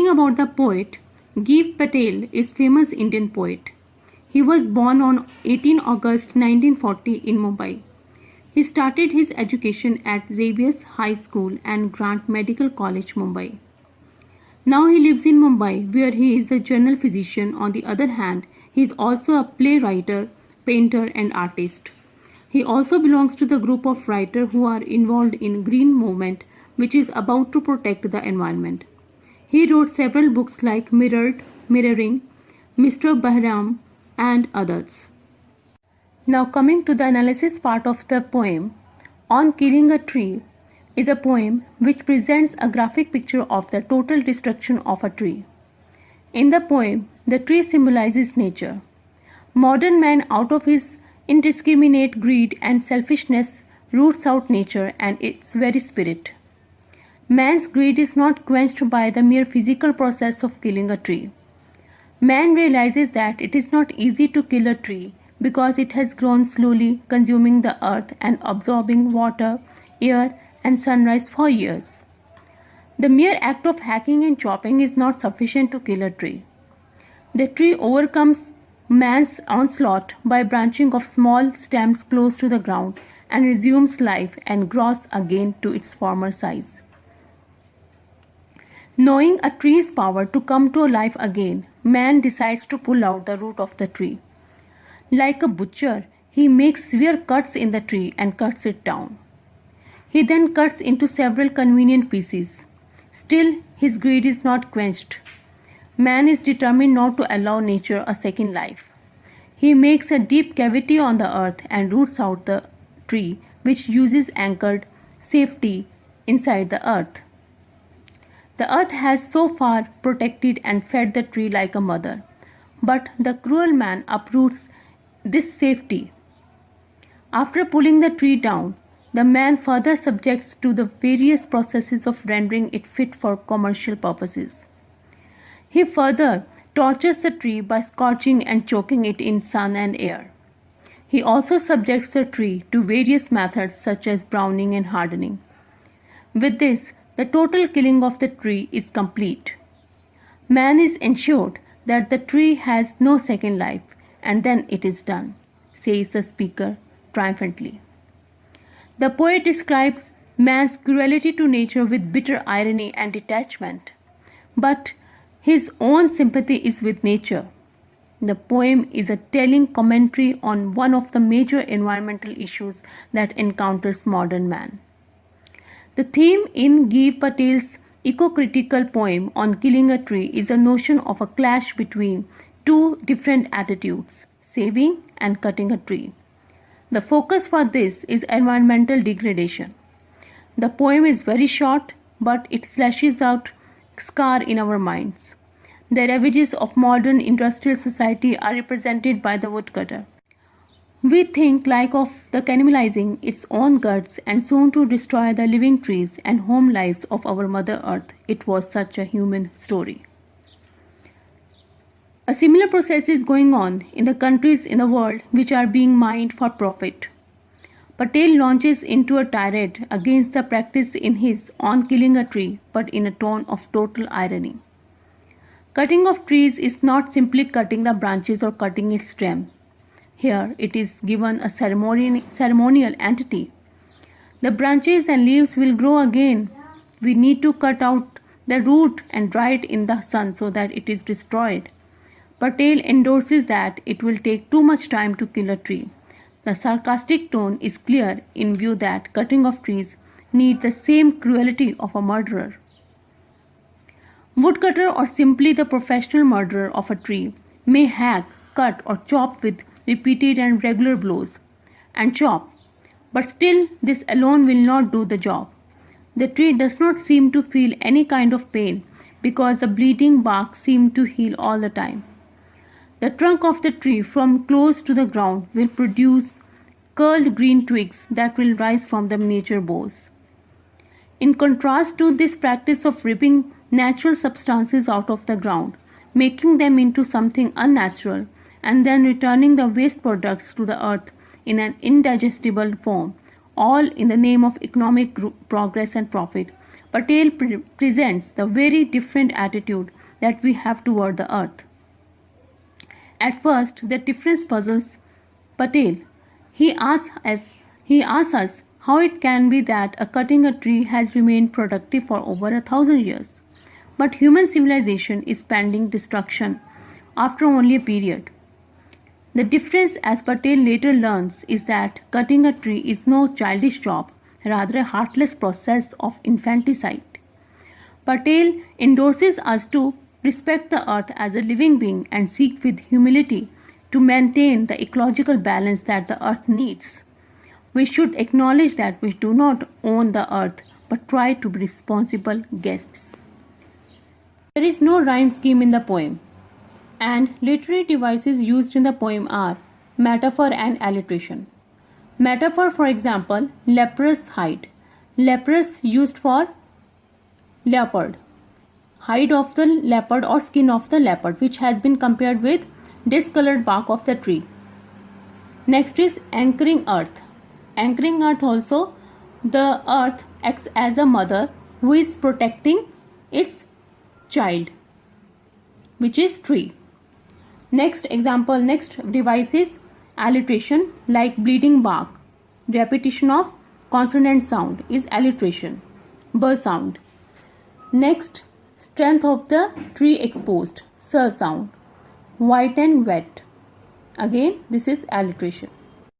Talking about the poet, Giv Patel is famous Indian poet. He was born on 18 August 1940 in Mumbai. He started his education at Xavier's High School and Grant Medical College, Mumbai. Now he lives in Mumbai, where he is a general physician. On the other hand, he is also a playwright, painter, and artist. He also belongs to the group of writers who are involved in Green Movement, which is about to protect the environment. He wrote several books like Mirroring, Mr. Bahram, and others. Now coming to the analysis part of the poem, On Killing a Tree is a poem which presents a graphic picture of the total destruction of a tree. In the poem, the tree symbolizes nature. Modern man, out of his indiscriminate greed and selfishness, roots out nature and its very spirit. Man's greed is not quenched by the mere physical process of killing a tree. Man realizes that it is not easy to kill a tree because it has grown slowly, consuming the earth and absorbing water, air, and sunlight for years. The mere act of hacking and chopping is not sufficient to kill a tree. The tree overcomes man's onslaught by branching off small stems close to the ground and resumes life and grows again to its former size. Knowing a tree's power to come to life again, man decides to pull out the root of the tree. Like a butcher, he makes severe cuts in the tree and cuts it down. He then cuts into several convenient pieces. Still, his greed is not quenched. Man is determined not to allow nature a second life. He makes a deep cavity on the earth and roots out the tree, which uses anchored safety inside the earth. The earth has so far protected and fed the tree like a mother, but the cruel man uproots this safety. After pulling the tree down, the man further subjects to the various processes of rendering it fit for commercial purposes. He further tortures the tree by scorching and choking it in sun and air. He also subjects the tree to various methods such as browning and hardening. With this, the total killing of the tree is complete. Man is ensured that the tree has no second life, and then it is done, says the speaker triumphantly. The poet describes man's cruelty to nature with bitter irony and detachment, but his own sympathy is with nature. The poem is a telling commentary on one of the major environmental issues that encounters modern man. The theme in Giv Patel's eco-critical poem On Killing a Tree is a notion of a clash between two different attitudes, saving and cutting a tree. The focus for this is environmental degradation. The poem is very short, but it slashes out scar in our minds. The ravages of modern industrial society are represented by the woodcutter. We think like of the cannibalizing its own guts and soon to destroy the living trees and home lives of our Mother Earth. It was such a human story. A similar process is going on in the countries in the world which are being mined for profit. Patel launches into a tirade against the practice in his On Killing a Tree, but in a tone of total irony. Cutting of trees is not simply cutting the branches or cutting its stem. Here it is given a ceremonial entity. The branches and leaves will grow again. We need to cut out the root and dry it in the sun so that it is destroyed. Patel endorses that it will take too much time to kill a tree. The sarcastic tone is clear in view that cutting of trees needs the same cruelty of a murderer. Woodcutter, or simply the professional murderer of a tree, may hack, cut or chop with repeated and regular blows and chop, but still this alone will not do the job. The tree does not seem to feel any kind of pain because the bleeding bark seems to heal all the time. The trunk of the tree from close to the ground will produce curled green twigs that will rise from the miniature boughs. In contrast to this practice of ripping natural substances out of the ground, making them into something unnatural, and then returning the waste products to the earth in an indigestible form, all in the name of economic progress and profit, Patel presents the very different attitude that we have toward the earth. At first, the difference puzzles Patel. He asks us how it can be that cutting a tree has remained productive for over 1,000 years, but human civilization is pending destruction after only a period. The difference, as Patel later learns, is that cutting a tree is no childish job, rather a heartless process of infanticide. Patel endorses us to respect the earth as a living being and seek with humility to maintain the ecological balance that the earth needs. We should acknowledge that we do not own the earth but try to be responsible guests. There is no rhyme scheme in the poem, and literary devices used in the poem are metaphor and alliteration. Metaphor, for example, leprous hide. Leprous used for leopard. Hide of the leopard or skin of the leopard, which has been compared with discolored bark of the tree. Next is anchoring earth. Anchoring earth also, the earth acts as a mother who is protecting its child, which is tree. Next device is alliteration, like bleeding bark. Repetition of consonant sound is alliteration. B sound. Next, strength of the tree exposed. S sound. White and wet. Again, this is alliteration.